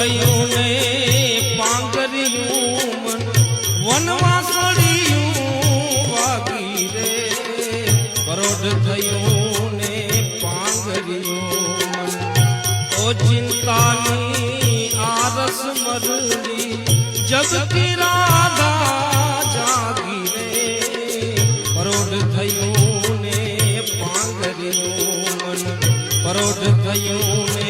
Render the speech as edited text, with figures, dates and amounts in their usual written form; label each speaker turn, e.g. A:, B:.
A: થયું ને પાંગર્યું મન વનવાસળિયું વાગી રે પરોઢ થયું ને પાંગર્યું મન તો ચિંતાની આરસ મરલી જગ કી રાધા જાગી રે પરોઢ થયું ને પાંગર્યું મન પરોઢ થયું ને